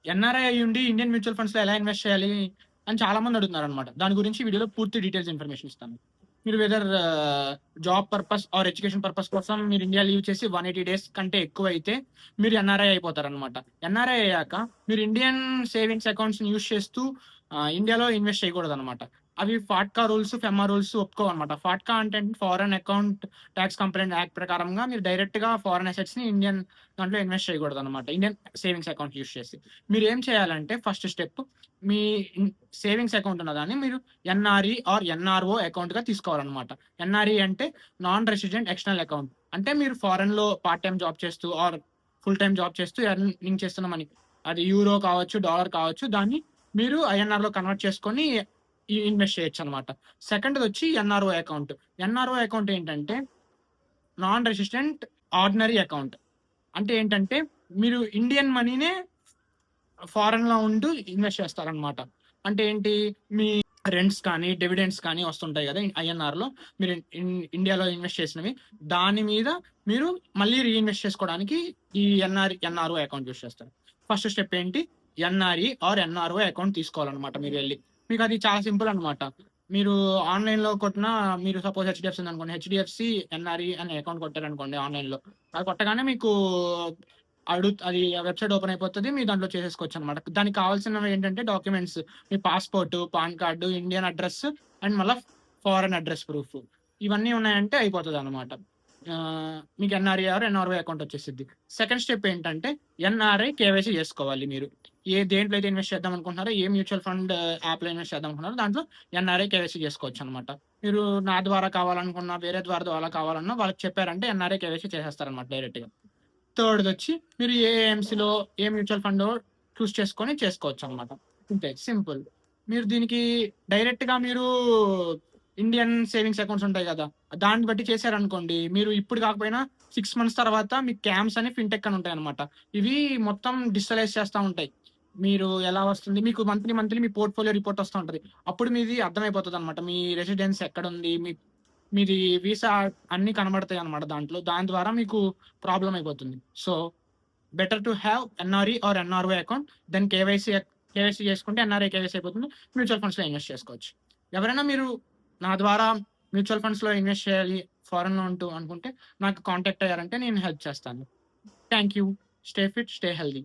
NRI అయ్యుండి Indian mutual ఫండ్స్‌లో ఎలా ఇన్వెస్ట్ చేయాలి అని చాలా మంది అడుగుతున్నారనమాట. దాని గురించి ఈ వీడియోలో పూర్తి డీటెయిల్స్ ఇన్ఫర్మేషన్ ఇస్తాను. మీరు whether job purpose or education purpose కోసం మీరు ఇండియా లీవ్ చేసి 180 డేస్ కంటే ఎక్కువైతే మీరు ఎన్ఆర్ఐ అయిపోతారనమాట. ఎన్ఆర్ఐ అయ్యాక మీరు ఇండియన్ సేవింగ్స్ అకౌంట్స్‌ని యూజ్ చేస్తూ ఇండియాలో ఇన్వెస్ట్ చేయకూడదనమాట. అవి ఫాట్కా రూల్స్, ఫెమ్మా రూల్స్ ఒప్పుకోవనమాట. ఫాట్కా అంటే foreign account tax complaint act ప్రకారంగా మీరు డైరెక్ట్‌గా ఫారెన్ అసెట్స్‌ని ఇండియన్ దాంట్లో ఇన్వెస్ట్ చేయకూడదనమాట. ఇండియన్ సేవింగ్స్ అకౌంట్ యూజ్ చేసి. మీరేం చేయాలంటే ఫస్ట్ స్టెప్ మీ సేవింగ్స్ అకౌంట్ ఉన్నదాన్ని మీరు ఎన్ఆర్ఈ ఆర్ ఎన్ఆర్ఓ అకౌంట్‌గా తీసుకోవాలనమాట. ఎన్ఆర్ఈ అంటే నాన్ రెసిడెంట్ ఎక్స్టర్నల్ అకౌంట్. అంటే మీరు ఫారెన్‌లో పార్ట్ టైమ్ జాబ్ చేస్తూ ఆర్ ఫుల్ టైమ్ జాబ్ చేస్తూ ఎర్నింగ్ చేస్తున్న మనీ. అది యూరో కావచ్చు, డాలర్ కావచ్చు. దాన్ని మీరు ఐఎన్ఆర్‌లో కన్వర్ట్ చేసుకొని invest చేయొచ్చనమాట. సెకండ్‌దొచ్చి NRO account. NRO account ఏంటంటే నాన్ రెసిస్టెంట్ ఆర్డినరీ అకౌంట్. అంటే ఏంటంటే మీరు ఇండియన్ మనీనే ఫారెన్‌లో ఉంటూ ఇన్వెస్ట్ చేస్తారనమాట. అంటే ఏంటి మీ రెంట్స్ కానీ, డివిడెండ్స్ కానీ వస్తుంటాయి గదా! ఐఎన్ఆర్‌లో మీరు ఇండియాలో ఇన్వెస్ట్ చేసినవి. దాని మీద మీరు మళ్ళీ రీఇన్వెస్ట్ చేసుకోవడానికి ఈ ఎన్ఆర్ఓ అకౌంట్ యూజ్ చేస్తారు. ఫస్ట్ స్టెప్ ఏంటి? ఎన్ఆర్‌ఈ ఆర్ ఎన్ఆర్ఓ అకౌంట్ తీసుకోవాలనమాట మీరు వెళ్లి. మీకు అది చాలా సింపుల్ అనమాట. మీరు ఆన్‌లైన్‌లో కొట్టినా మీరు సపోజ్ హెచ్‌డిఎఫ్‌సి ఉందనుకోండి. హెచ్‌డిఎఫ్‌సి ఎన్ఆర్‌ఈ అనే అకౌంట్ కొట్టారనుకోండి ఆన్‌లైన్‌లో. అది కొట్టగానే మీకు అది వెబ్‌సైట్ ఓపెన్ అయిపోతది. మీరు దాంట్లో చేసేసుకోవచ్చనమాట. దానికి కావాల్సినవి ఏంటంటే డాక్యుమెంట్స్ మీ passport, PAN card, Indian address and మళ్ళా ఫారెన్ అడ్రెస్ ప్రూఫ్. ఇవన్నీ ఉన్నాయంటే అయిపోతదనమాట. మీకు ఎన్ఆర్‌ఈ ఆర్ ఎన్ఆర్‌ఓ అకౌంట్ వచ్చేసిద్ది. సెకండ్ స్టెప్ ఏంటంటే ఎన్ఆర్‌ఐ కేవైసీ చేసుకోవాలి మీరు. దేంట్లో అయితే ఇన్వెస్ట్ చేద్దాం అనుకుంటున్నారో, ఏ మ్యూచువల్ ఫండ్ యాప్‌లో ఇన్వెస్ట్ చేద్దాం అనుకుంటున్నారో దాంట్లో ఎన్ఆర్‌ఐ కేవైసీ చేసుకోవచ్చనమాట. మీరు నా ద్వారా కావాలనుకున్నా, వేరే ద్వారా కావాలన్నా వాళ్ళకి చెప్పారంటే ఎన్ఆర్‌ఐ కేవైసీ చేసేస్తారనమాట డైరెక్ట్‌గా. థర్డ్‌దొచ్చి మీరు ఏఎంసీలో ఏ మ్యూచువల్ ఫండో చూస్ చేసుకొని చేసుకోవచ్చనమాట. ఇంతే సింపుల్. మీరు దీనికి డైరెక్ట్‌గా మీరు ఇండియన్ సేవింగ్స్ అకౌంట్స్ ఉంటాయి గదా! దాన్ని బట్టి చేశారనుకోండి, మీరు ఇప్పుడు కాకపోయినా 6 మంత్స్ తర్వాత మీకు క్యామ్స్ అని ఫిన్‌టెక్ అని ఉంటాయనమాట. ఇవి మొత్తం డిజిటలైజ్ చేస్తా ఉంటాయి. మీరు ఎలా వస్తుంది మీకు మంత్లీ మీ పోర్ట్‌ఫోలియో రిపోర్ట్ వస్తా ఉంటది. అప్పుడు మీది అర్థమైపోతదనమాట. మీ రెసిడెన్స్ ఎక్కడుంది? మీది వీసా అన్నీ కనబడతాయనమాట దాంట్లో. దాని ద్వారా మీకు ప్రాబ్లమ్ అయిపోతుంది. So, better to have NRE or NRO account. Then KYC చేసుకుంటే ఎన్ఆర్‌ఐ కేవైసీ అయిపోతుంది. మ్యూచువల్ ఫండ్స్‌లో ఇన్వెస్ట్ చేసుకోవచ్చు. ఎవరైనా మీరు నా ద్వారా మ్యూచువల్ ఫండ్స్‌లో ఇన్వెస్ట్ చేయాలి ఫారెన్‌లో ఉంటూ అనుకుంటే నాకు కాంటాక్ట్ అయ్యారంటే నేను హెల్ప్ చేస్తాను. Thank you. Stay fit, stay healthy.